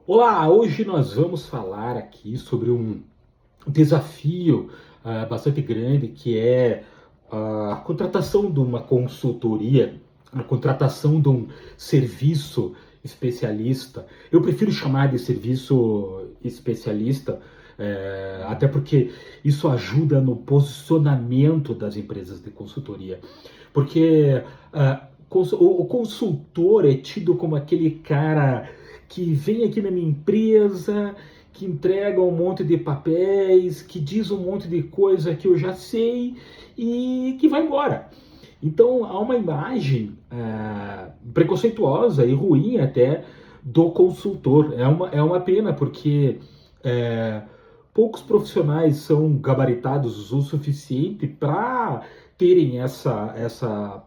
Olá, hoje nós vamos falar aqui sobre um desafio bastante grande que é a contratação de uma consultoria, a contratação de um serviço especialista. Eu prefiro chamar de serviço especialista, até porque isso ajuda no posicionamento das empresas de consultoria. Porque o consultor é tido como aquele cara que vem aqui na minha empresa, que entrega um monte de papéis, que diz um monte de coisa que eu já sei e que vai embora. Então há uma imagem preconceituosa e ruim até do consultor. É uma pena, porque é, poucos profissionais são gabaritados o suficiente para terem essa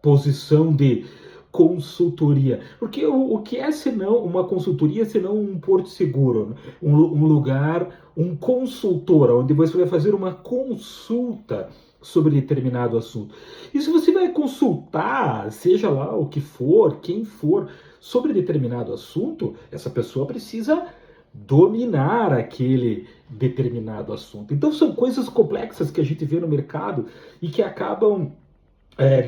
posição de consultoria. Porque o que é senão uma consultoria, senão um porto seguro, né? Um lugar, um consultor, onde você vai fazer uma consulta sobre determinado assunto. E se você vai consultar, seja lá o que for, quem for, sobre determinado assunto, essa pessoa precisa dominar aquele determinado assunto. Então são coisas complexas que a gente vê no mercado e que acabam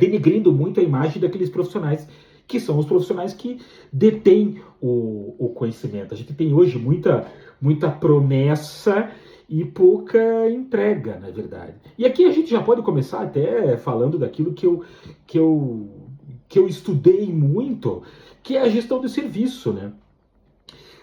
denigrindo muito a imagem daqueles profissionais que são os profissionais que detêm o conhecimento. A gente tem hoje muita promessa e pouca entrega, na verdade. E aqui a gente já pode começar até falando daquilo que eu, que eu estudei muito, que é a gestão de serviço, né?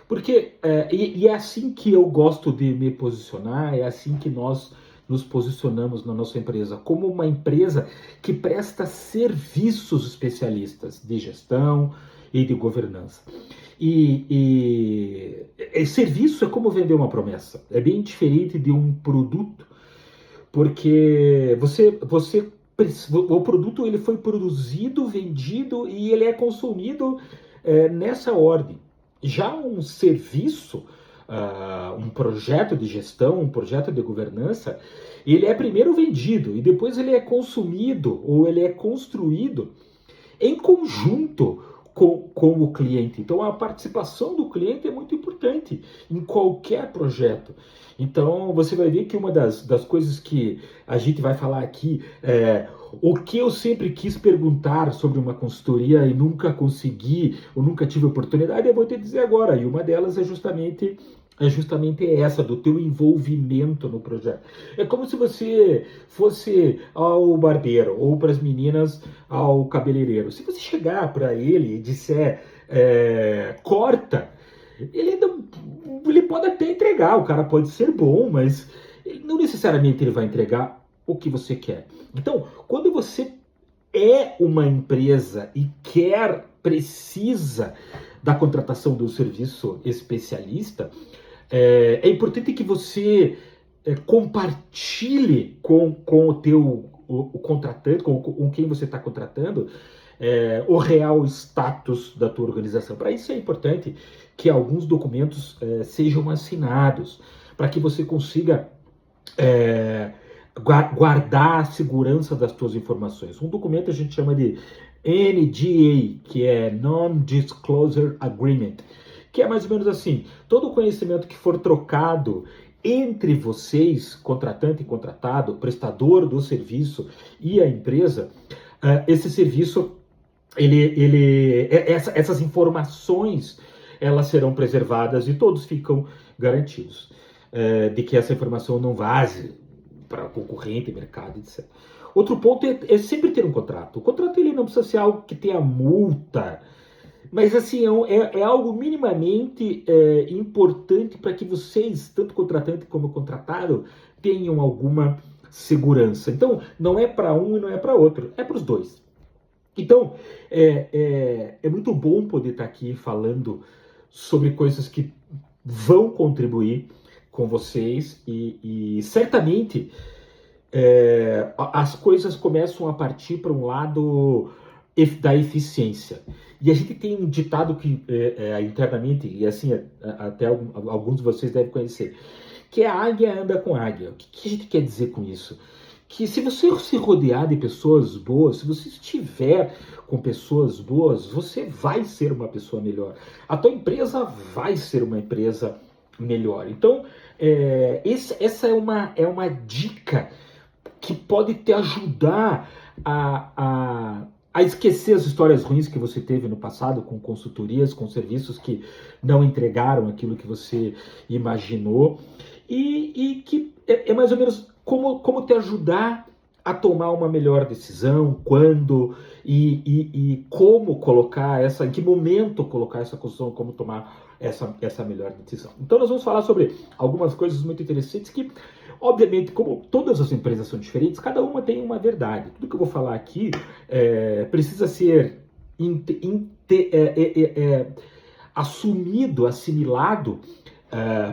Porque é assim que eu gosto de me posicionar, é assim que nós nos posicionamos na nossa empresa, como uma empresa que presta serviços especialistas de gestão e de governança. Serviço é como vender uma promessa, é bem diferente de um produto, porque o produto ele foi produzido, vendido e ele é consumido nessa ordem. Já um serviço, um projeto de gestão, um projeto de governança, ele é primeiro vendido e depois ele é consumido ou ele é construído em conjunto com o cliente. Então, a participação do cliente é muito importante em qualquer projeto. Então, você vai ver que uma das coisas que a gente vai falar aqui é o que eu sempre quis perguntar sobre uma consultoria e nunca consegui, ou nunca tive oportunidade, eu vou te dizer agora. E uma delas é justamente essa, do teu envolvimento no projeto. É como se você fosse ao barbeiro ou para as meninas ao cabeleireiro. Se você chegar para ele e disser corta, ele, não, ele pode até entregar, o cara pode ser bom, mas não necessariamente ele vai entregar o que você quer. Então, quando você é uma empresa e precisa da contratação do serviço especialista, é importante que você compartilhe com o teu o contratante, com quem você está contratando, o real status da tua organização. Para isso é importante que alguns documentos sejam assinados, para que você consiga guardar a segurança das tuas informações. Um documento a gente chama de NDA, que é Non-Disclosure Agreement, que é mais ou menos assim: todo o conhecimento que for trocado entre vocês, contratante e contratado, prestador do serviço e a empresa, esse serviço, essas informações, elas serão preservadas e todos ficam garantidos de que essa informação não vaze para concorrente, mercado, etc. Outro ponto é sempre ter um contrato. O contrato ele não precisa ser algo que tenha multa, mas assim, é algo minimamente importante para que vocês, tanto contratante como contratado, tenham alguma segurança. Então, não é para um e não é para outro, é para os dois. Então, é muito bom poder estar aqui falando sobre coisas que vão contribuir com vocês e certamente as coisas começam a partir para um lado da eficiência. E a gente tem um ditado que internamente, e assim até alguns de vocês devem conhecer, que é a águia anda com águia. O que a gente quer dizer com isso? que se você se rodear de pessoas boas, se você estiver com pessoas boas, você vai ser uma pessoa melhor. A tua empresa vai ser uma empresa melhor. Então, essa é uma dica que pode te ajudar a esquecer as histórias ruins que você teve no passado com consultorias, com serviços que não entregaram aquilo que você imaginou e que é mais ou menos como te ajudar a tomar uma melhor decisão, quando e como colocar em que momento colocar essa construção, como tomar essa melhor decisão. Então nós vamos falar sobre algumas coisas muito interessantes que, obviamente, como todas as empresas são diferentes, cada uma tem uma verdade. Tudo que eu vou falar aqui precisa ser assumido, assimilado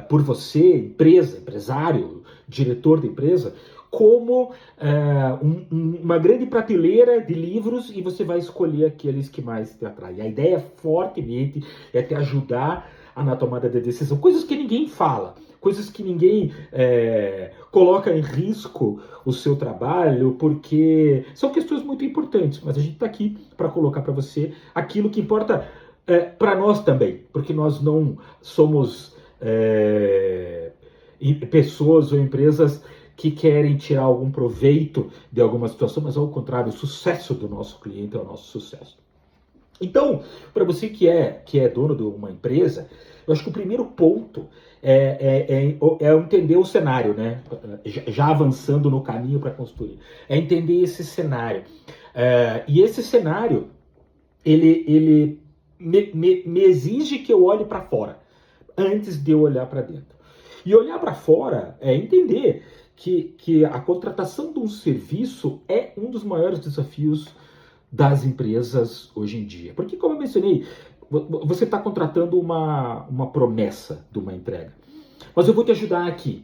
por você, empresa, empresário, diretor da empresa, como uma grande prateleira de livros e você vai escolher aqueles que mais te atraem. A ideia fortemente é te ajudar na tomada de decisão. Coisas que ninguém fala, coisas que ninguém coloca em risco o seu trabalho, porque são questões muito importantes, mas a gente está aqui para colocar para você aquilo que importa para nós também, porque nós não somos pessoas ou empresas que querem tirar algum proveito de alguma situação, mas ao contrário, o sucesso do nosso cliente é o nosso sucesso. Então, para você que é dono de uma empresa, eu acho que o primeiro ponto é entender o cenário, né? Já avançando no caminho para a consultoria. É entender esse cenário. E esse cenário, ele me exige que eu olhe para fora, antes de eu olhar para dentro. E olhar para fora é entender que a contratação de um serviço é um dos maiores desafios das empresas hoje em dia. Porque, como eu mencionei, você está contratando uma promessa de uma entrega. Mas eu vou te ajudar aqui,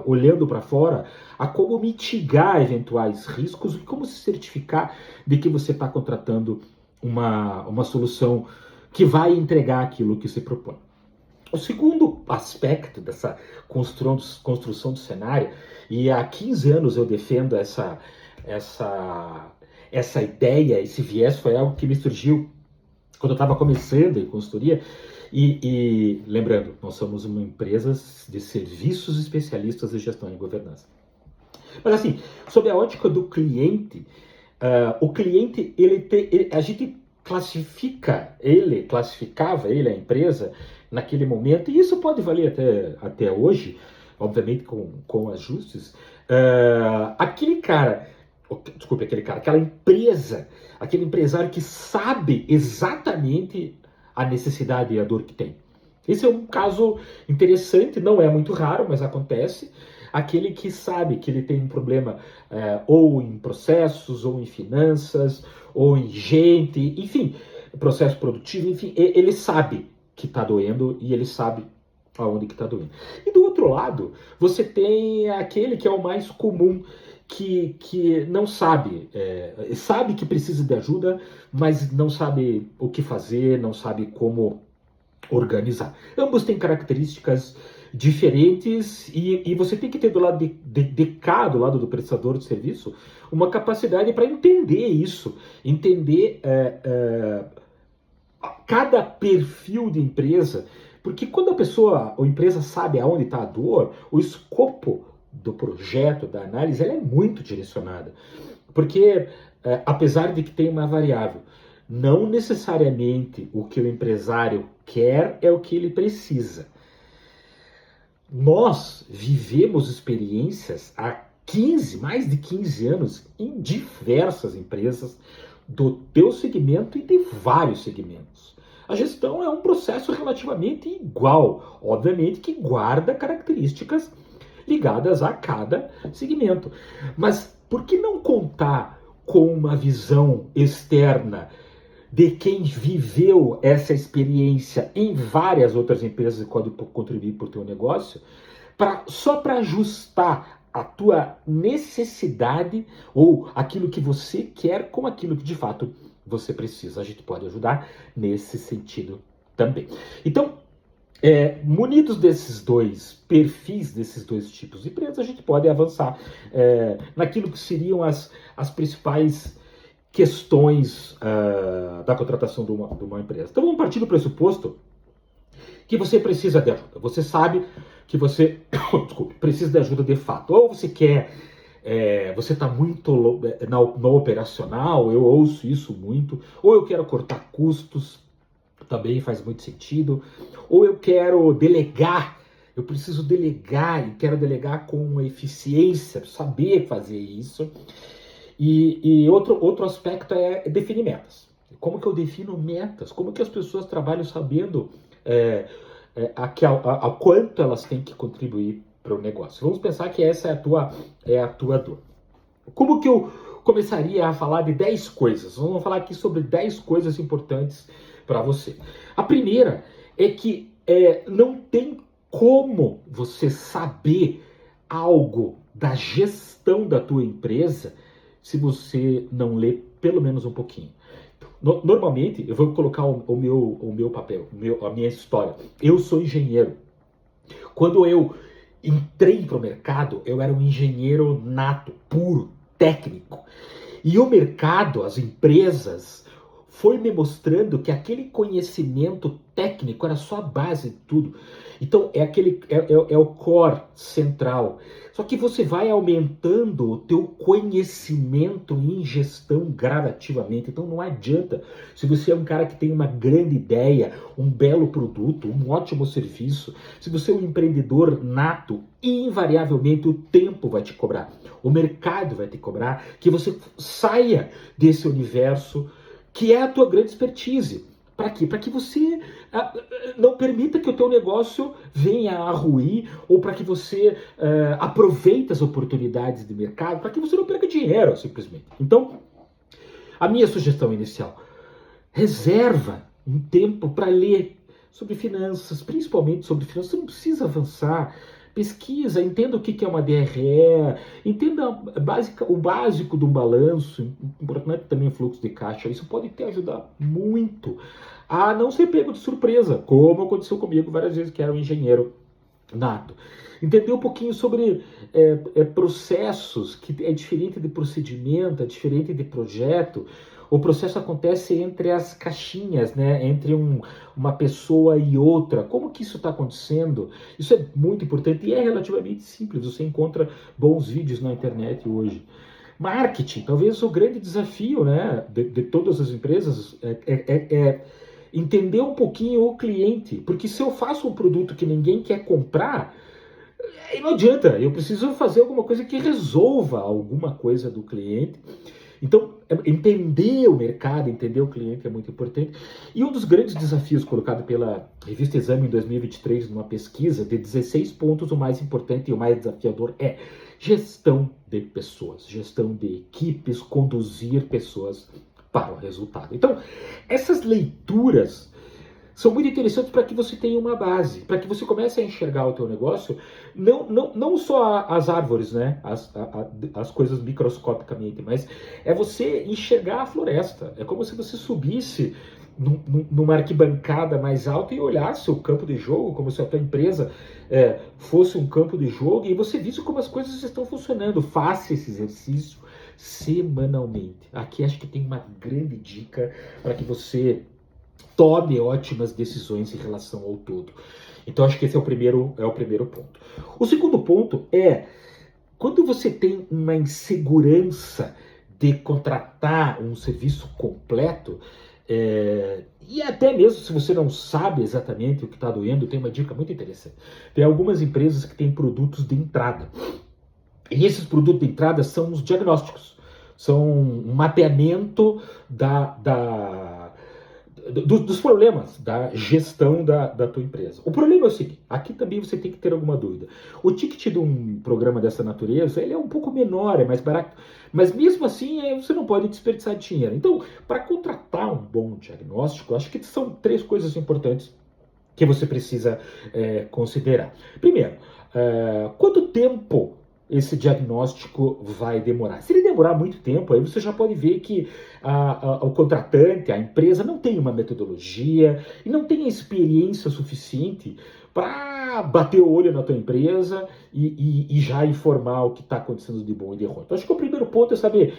olhando para fora, a como mitigar eventuais riscos e como se certificar de que você está contratando uma solução que vai entregar aquilo que se propõe. O segundo aspecto dessa construção do cenário, e há 15 anos eu defendo essa ideia, esse viés, foi algo que me surgiu quando eu estava começando em consultoria, e lembrando, nós somos uma empresa de serviços especialistas de gestão e governança. Mas assim, sob a ótica do cliente, o cliente, a gente classificava ele, a empresa, naquele momento, e isso pode valer até hoje, obviamente com ajustes, aquela empresa, aquele empresário que sabe exatamente a necessidade e a dor que tem. Esse é um caso interessante, não é muito raro, mas acontece. Aquele que sabe que ele tem um problema ou em processos, ou em finanças, ou em gente, enfim, processo produtivo, enfim, ele sabe que está doendo e ele sabe aonde que está doendo. E do outro lado, você tem aquele que é o mais comum, que não sabe, sabe que precisa de ajuda, mas não sabe o que fazer, não sabe como organizar. Ambos têm características diferentes e você tem que ter do lado de cá, do lado do prestador de serviço, uma capacidade para entender isso, entender cada perfil de empresa, porque quando a pessoa ou empresa sabe aonde está a dor, o escopo do projeto, da análise, ela é muito direcionada. Porque, apesar de que tem uma variável, não necessariamente o que o empresário quer é o que ele precisa. Nós vivemos experiências há mais de 15 anos em diversas empresas do teu segmento e de vários segmentos. A gestão é um processo relativamente igual, obviamente que guarda características ligadas a cada segmento. Mas por que não contar com uma visão externa de quem viveu essa experiência em várias outras empresas que podem contribuir para o teu negócio, só para ajustar a tua necessidade ou aquilo que você quer com aquilo que de fato você precisa. A gente pode ajudar nesse sentido também. Então, Munidos desses dois perfis, desses dois tipos de empresas, a gente pode avançar naquilo que seriam as principais questões da contratação de uma empresa. Então vamos partir do pressuposto que você precisa de ajuda. Você sabe que você desculpe, precisa de ajuda de fato. Ou você quer, você está muito no operacional, eu ouço isso muito, ou eu quero cortar custos, também faz muito sentido, ou eu quero delegar, eu preciso delegar e quero delegar com eficiência, saber fazer isso. E outro aspecto é definir metas. Como que eu defino metas? Como que as pessoas trabalham sabendo a quanto elas têm que contribuir para o negócio? Vamos pensar que essa é a tua dor. Como que eu começaria a falar de 10 coisas? Vamos falar aqui sobre 10 coisas importantes para você. A primeira é que não tem como você saber algo da gestão da tua empresa se você não lê pelo menos um pouquinho. Normalmente, eu vou colocar o meu papel, a minha história. Eu sou engenheiro. Quando eu entrei para o mercado, eu era um engenheiro nato, puro, técnico. E o mercado, as empresas, foi me mostrando que aquele conhecimento técnico era só a base de tudo. Então é o core central. Só que você vai aumentando o teu conhecimento em gestão gradativamente. Então não adianta. Se você é um cara que tem uma grande ideia, um belo produto, um ótimo serviço, se você é um empreendedor nato, invariavelmente o tempo vai te cobrar. O mercado vai te cobrar que você saia desse universo que é a tua grande expertise. Para quê? Para que você não permita que o teu negócio venha a ruir ou para que você aproveite as oportunidades de mercado, para que você não perca dinheiro, simplesmente. Então, a minha sugestão inicial, reserva um tempo para ler sobre finanças, principalmente sobre finanças. Você não precisa avançar. Pesquisa, entenda o que é uma DRE, entenda o básico de um balanço, importante também o fluxo de caixa. Isso pode te ajudar muito a não ser pego de surpresa, como aconteceu comigo várias vezes, que era um engenheiro nato. Entender um pouquinho sobre processos, que é diferente de procedimento, é diferente de projeto. O processo acontece entre as caixinhas, né? Entre uma pessoa e outra. Como que isso está acontecendo? Isso é muito importante e é relativamente simples. Você encontra bons vídeos na internet hoje. Marketing, talvez o grande desafio, né, de todas as empresas é entender um pouquinho o cliente. Porque se eu faço um produto que ninguém quer comprar, não adianta. Eu preciso fazer alguma coisa que resolva alguma coisa do cliente. Então, entender o mercado, entender o cliente é muito importante. E um dos grandes desafios colocado pela revista Exame em 2023, numa pesquisa de 16 pontos, o mais importante e o mais desafiador é gestão de pessoas, gestão de equipes, conduzir pessoas para o resultado. Então, essas leituras são muito interessantes para que você tenha uma base, para que você comece a enxergar o teu negócio, não só as árvores, né, as coisas microscopicamente, mas é você enxergar a floresta. É como se você subisse numa arquibancada mais alta e olhasse o campo de jogo, como se a tua empresa fosse um campo de jogo, e você visse como as coisas estão funcionando. Faça esse exercício semanalmente. Aqui acho que tem uma grande dica para que você tome ótimas decisões em relação ao todo. Então acho que esse é o primeiro ponto. O segundo ponto é quando você tem uma insegurança de contratar um serviço completo, e até mesmo se você não sabe exatamente o que está doendo, tem uma dica muito interessante. Tem algumas empresas que têm produtos de entrada. E esses produtos de entrada são os diagnósticos. São um mapeamento dos problemas da gestão da tua empresa. O problema é o seguinte, aqui também você tem que ter alguma dúvida. O ticket de um programa dessa natureza, ele é um pouco menor, é mais barato, mas mesmo assim você não pode desperdiçar dinheiro. Então, para contratar um bom diagnóstico, acho que são 3 coisas importantes que você precisa considerar. Primeiro, quanto tempo esse diagnóstico vai demorar. Se ele demorar muito tempo, aí você já pode ver que o contratante, a empresa, não tem uma metodologia e não tem a experiência suficiente para bater o olho na tua empresa e já informar o que está acontecendo de bom e de ruim. Então, acho que o primeiro ponto é saber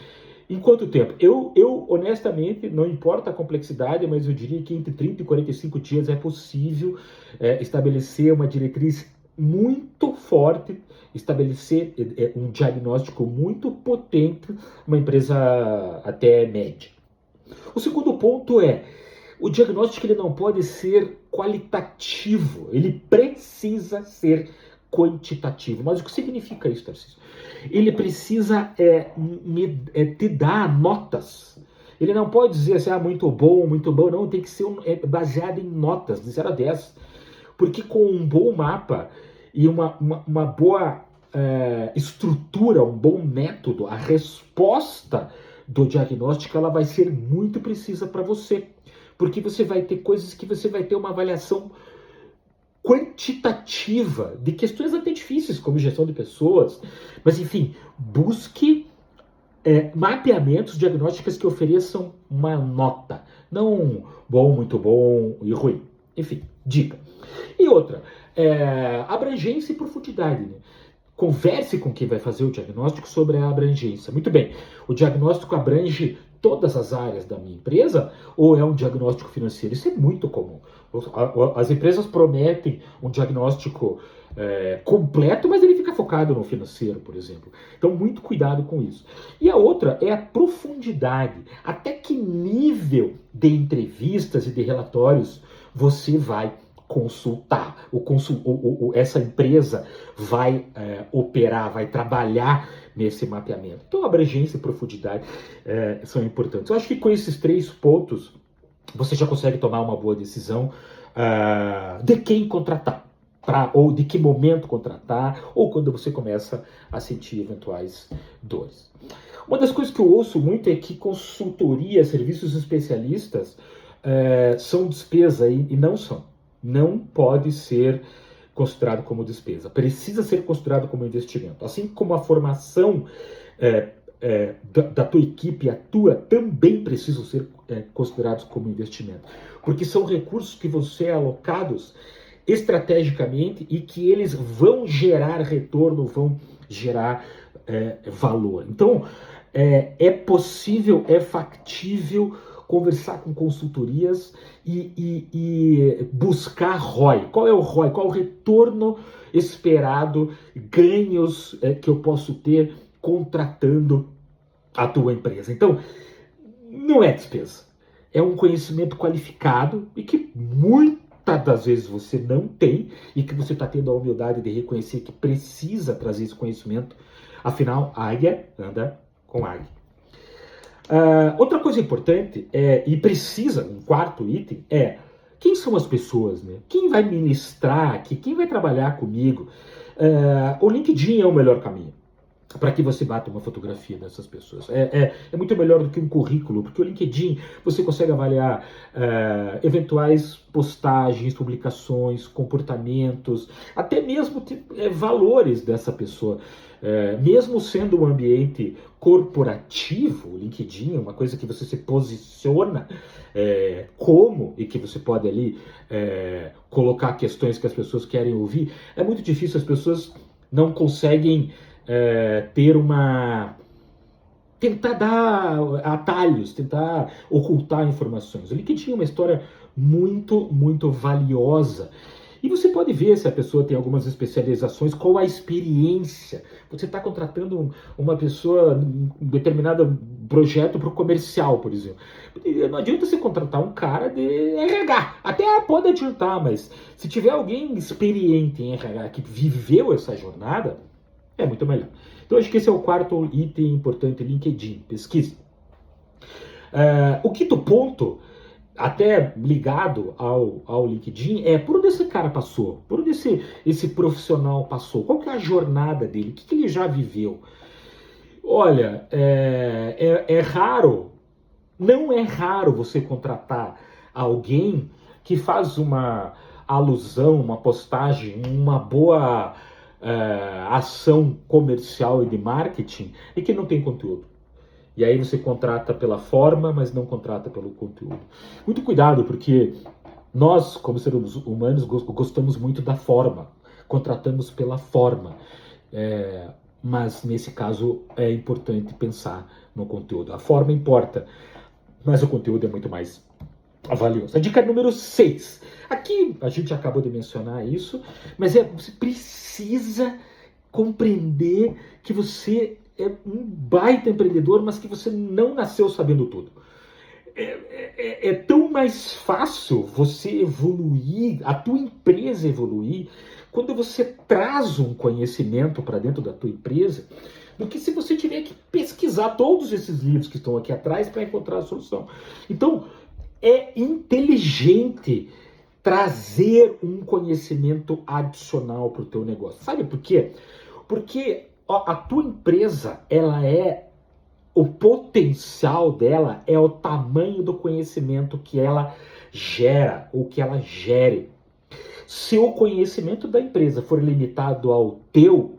em quanto tempo. Eu, honestamente, não importa a complexidade, mas eu diria que entre 30 e 45 dias é possível estabelecer uma diretriz muito forte, estabelecer um diagnóstico muito potente, uma empresa até média. O segundo ponto é, o diagnóstico ele não pode ser qualitativo, ele precisa ser quantitativo. Mas o que significa isso, Tarcísio? Ele precisa te dar notas. Ele não pode dizer assim, muito bom, não, tem que ser baseado em notas, de 0 a 10. Porque com um bom mapa e uma boa estrutura, um bom método, a resposta do diagnóstico ela vai ser muito precisa para você. Porque você vai ter coisas que você vai ter uma avaliação quantitativa de questões até difíceis, como gestão de pessoas. Mas, enfim, busque mapeamentos diagnósticos que ofereçam uma nota. Não bom, muito bom e ruim. Enfim, dica. E outra, abrangência e profundidade. Né? Converse com quem vai fazer o diagnóstico sobre a abrangência. Muito bem, o diagnóstico abrange todas as áreas da minha empresa ou é um diagnóstico financeiro? Isso é muito comum. As empresas prometem um diagnóstico completo, mas ele fica focado no financeiro, por exemplo. Então, muito cuidado com isso. E a outra é a profundidade. Até que nível de entrevistas e de relatórios você vai consultar, essa empresa vai operar, vai trabalhar nesse mapeamento. Então, abrangência e profundidade são importantes. Eu acho que com esses 3 pontos, você já consegue tomar uma boa decisão de quem contratar, ou de que momento contratar, ou quando você começa a sentir eventuais dores. Uma das coisas que eu ouço muito é que consultoria, serviços especialistas são despesa e não são. Não pode ser considerado como despesa. Precisa ser considerado como investimento. Assim como a formação da tua equipe, a tua, também precisam ser considerados como investimento. Porque são recursos que vão ser alocados estrategicamente e que eles vão gerar retorno, vão gerar valor. Então, é possível, é factível conversar com consultorias e buscar ROI. Qual é o ROI? Qual é o retorno esperado, ganhos que eu posso ter contratando a tua empresa? Então, não é despesa. É um conhecimento qualificado e que muitas das vezes você não tem e que você está tendo a humildade de reconhecer que precisa trazer esse conhecimento. Afinal, águia anda com águia. Outra coisa importante e precisa, um quarto item, quem são as pessoas, né? Quem vai ministrar aqui, quem vai trabalhar comigo? O LinkedIn é o melhor caminho para que você bata uma fotografia dessas pessoas. É muito melhor do que um currículo, porque o LinkedIn você consegue avaliar eventuais postagens, publicações, comportamentos, até mesmo valores dessa pessoa. Mesmo sendo um ambiente corporativo, o LinkedIn é uma coisa que você se posiciona como e que você pode ali colocar questões que as pessoas querem ouvir. É muito difícil, as pessoas não conseguem tentar dar atalhos, tentar ocultar informações. O LinkedIn é uma história muito, muito valiosa. E você pode ver se a pessoa tem algumas especializações, qual a experiência. Você está contratando uma pessoa em um determinado projeto para o comercial, por exemplo. Não adianta você contratar um cara de RH. Até pode adiantar, mas se tiver alguém experiente em RH que viveu essa jornada, é muito melhor. Então, acho que esse é o quarto item importante, LinkedIn, pesquisa. O quinto ponto, até ligado ao LinkedIn, por onde esse cara passou, por onde esse profissional passou, qual que é a jornada dele, o que ele já viveu. Olha, é raro, não é raro você contratar alguém que faz uma alusão, uma postagem, uma boa ação comercial e de marketing é que não tem conteúdo. E aí você contrata pela forma, mas não contrata pelo conteúdo. Muito cuidado, porque nós, como seres humanos, gostamos muito da forma. Contratamos pela forma. Mas nesse caso é importante pensar no conteúdo. A forma importa, mas o conteúdo é muito mais valioso. A dica número 6. Aqui a gente acabou de mencionar isso, mas você precisa compreender que você é um baita empreendedor, mas que você não nasceu sabendo tudo. É tão mais fácil você evoluir, a tua empresa evoluir, quando você traz um conhecimento para dentro da tua empresa, do que se você tiver que pesquisar todos esses livros que estão aqui atrás para encontrar a solução. Então, é inteligente trazer um conhecimento adicional para o teu negócio. Sabe por quê? Porque a tua empresa, o potencial dela é o tamanho do conhecimento que ela gera, ou que ela gere. Se o conhecimento da empresa for limitado ao teu,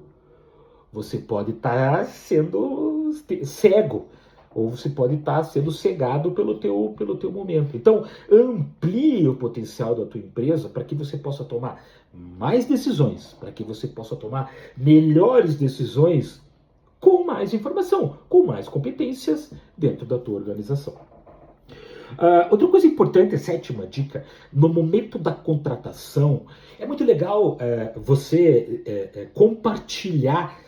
você pode estar sendo cego, ou você pode estar sendo cegado pelo teu momento. Então, amplie o potencial da tua empresa para que você possa tomar mais decisões, para que você possa tomar melhores decisões com mais informação, com mais competências dentro da tua organização. Outra coisa importante, a 7ª dica, no momento da contratação, é muito legal você compartilhar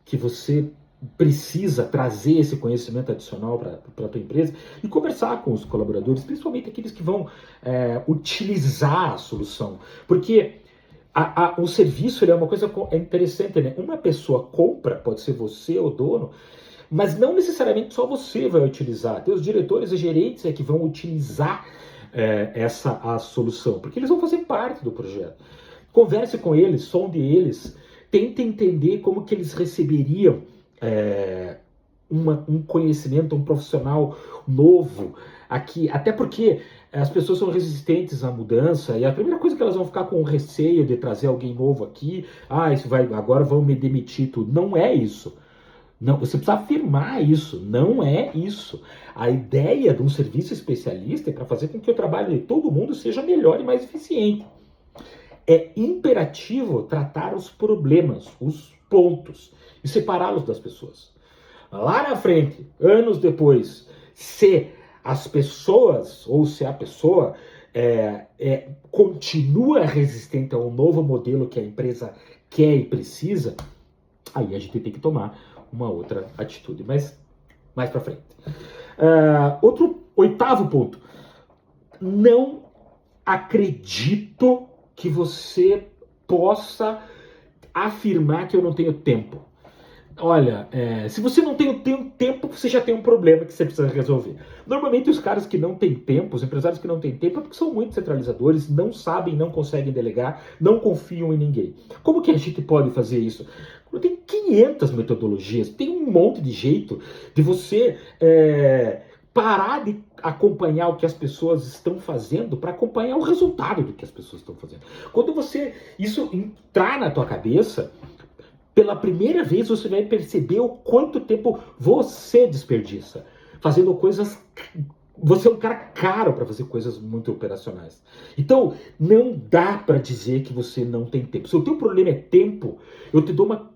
que você precisa trazer esse conhecimento adicional para a tua empresa e conversar com os colaboradores, principalmente aqueles que vão utilizar a solução. Porque o serviço é uma coisa interessante, né? Uma pessoa compra, pode ser você o dono, mas não necessariamente só você vai utilizar. Tem os diretores e gerentes que vão utilizar a solução, porque eles vão fazer parte do projeto. Converse com eles, sonde eles, tente entender como que eles receberiam um conhecimento, um profissional novo aqui, até porque as pessoas são resistentes à mudança e a primeira coisa que elas vão ficar com receio de trazer alguém novo aqui, agora vão me demitir tudo. Não é isso. Não, você precisa afirmar isso, não é isso. A ideia de um serviço especialista é para fazer com que o trabalho de todo mundo seja melhor e mais eficiente. É imperativo tratar os problemas, os pontos, e separá-los das pessoas. Lá na frente, anos depois, se as pessoas, ou se a pessoa continua resistente ao novo modelo que a empresa quer e precisa, aí a gente tem que tomar uma outra atitude, mas mais para frente. Outro 8º ponto. Não acredito que você possa afirmar que eu não tenho tempo. Olha, se você não tem tempo, você já tem um problema que você precisa resolver. Normalmente os caras que não têm tempo, os empresários que não têm tempo, é porque são muito centralizadores, não sabem, não conseguem delegar, não confiam em ninguém. Como que a gente pode fazer isso? Tem 500 metodologias, tem um monte de jeito de você parar de acompanhar o que as pessoas estão fazendo para acompanhar o resultado do que as pessoas estão fazendo. Quando isso entrar na tua cabeça, pela primeira vez você vai perceber o quanto tempo você desperdiça fazendo coisas. Você é um cara caro para fazer coisas muito operacionais. Então, não dá para dizer que você não tem tempo. Se o teu problema é tempo, eu te dou uma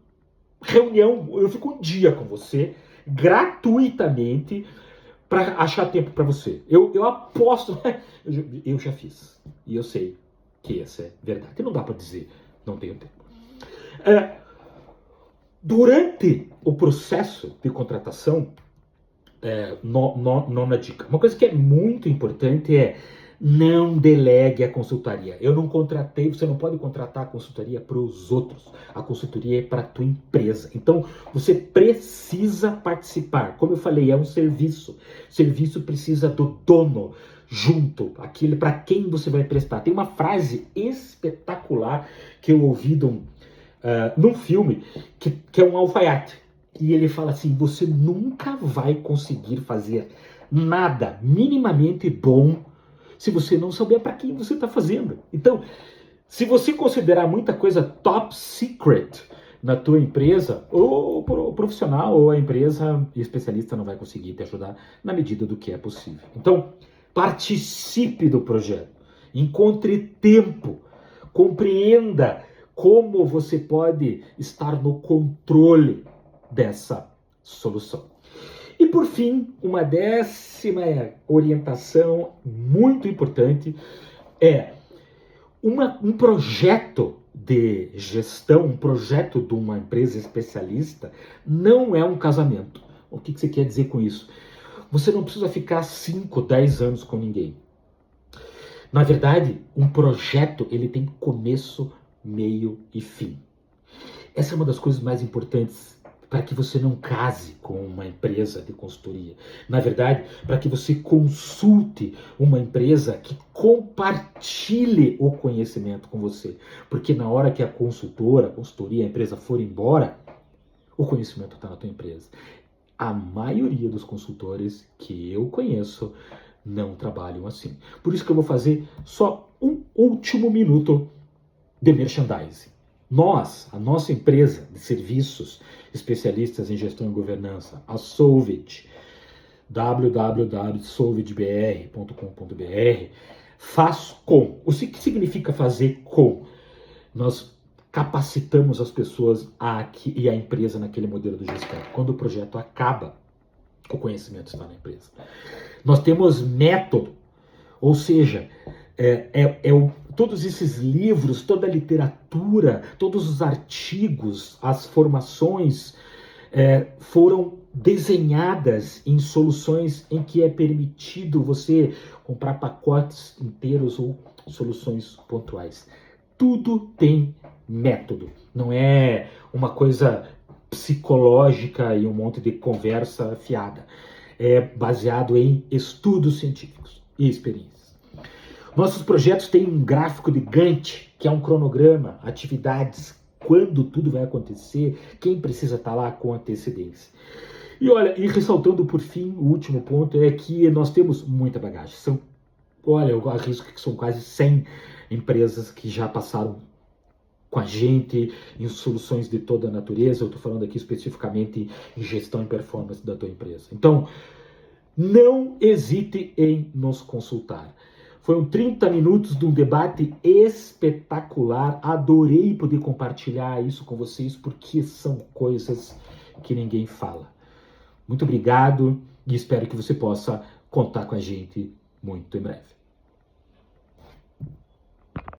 reunião, eu fico um dia com você, gratuitamente, para achar tempo para você. Eu aposto, eu já fiz, e eu sei que essa é verdade. E não dá para dizer, não tenho tempo. Durante o processo de contratação, nona dica, uma coisa que é muito importante é não delegue a consultoria. Eu não contratei, você não pode contratar a consultoria para os outros. A consultoria é para a tua empresa. Então, você precisa participar. Como eu falei, é um serviço. O serviço precisa do dono junto, aquele para quem você vai prestar. Tem uma frase espetacular que eu ouvi num filme que é um alfaiate. E ele fala assim, você nunca vai conseguir fazer nada minimamente bom se você não souber para quem você está fazendo. Então, se você considerar muita coisa top secret, na tua empresa, ou o profissional ou a empresa especialista não vai conseguir te ajudar na medida do que é possível. Então, participe do projeto, encontre tempo, compreenda como você pode estar no controle dessa solução. E por fim, uma 10ª orientação muito importante é um projeto de gestão, um projeto de uma empresa especialista não é um casamento. O que você quer dizer com isso? Você não precisa ficar 5, 10 anos com ninguém. Na verdade, um projeto ele tem começo, meio e fim. Essa é uma das coisas mais importantes para que você não case com uma empresa de consultoria. Na verdade, para que você consulte uma empresa que compartilhe o conhecimento com você. Porque na hora que a consultoria, a empresa for embora, o conhecimento está na tua empresa. A maioria dos consultores que eu conheço não trabalham assim. Por isso que eu vou fazer só um último minuto de merchandising. A nossa empresa de serviços especialistas em gestão e governança, a Solvit, www.solvitbr.com.br, faz com. O que significa fazer com? Nós capacitamos as pessoas e a empresa naquele modelo de gestão. Quando o projeto acaba, o conhecimento está na empresa. Nós temos método, ou seja, todos esses livros, toda a literatura, todos os artigos, as formações foram desenhadas em soluções em que é permitido você comprar pacotes inteiros ou soluções pontuais. Tudo tem método, não é uma coisa psicológica e um monte de conversa fiada. É baseado em estudos científicos e experiências. Nossos projetos têm um gráfico de Gantt, que é um cronograma, atividades, quando tudo vai acontecer, quem precisa estar lá com antecedência. E olha, e ressaltando por fim, o último ponto é que nós temos muita bagagem. Eu arrisco que são quase 100 empresas que já passaram com a gente em soluções de toda a natureza. Eu estou falando aqui especificamente em gestão e performance da tua empresa. Então, não hesite em nos consultar. Foram 30 minutos de um debate espetacular. Adorei poder compartilhar isso com vocês, porque são coisas que ninguém fala. Muito obrigado e espero que você possa contar com a gente muito em breve.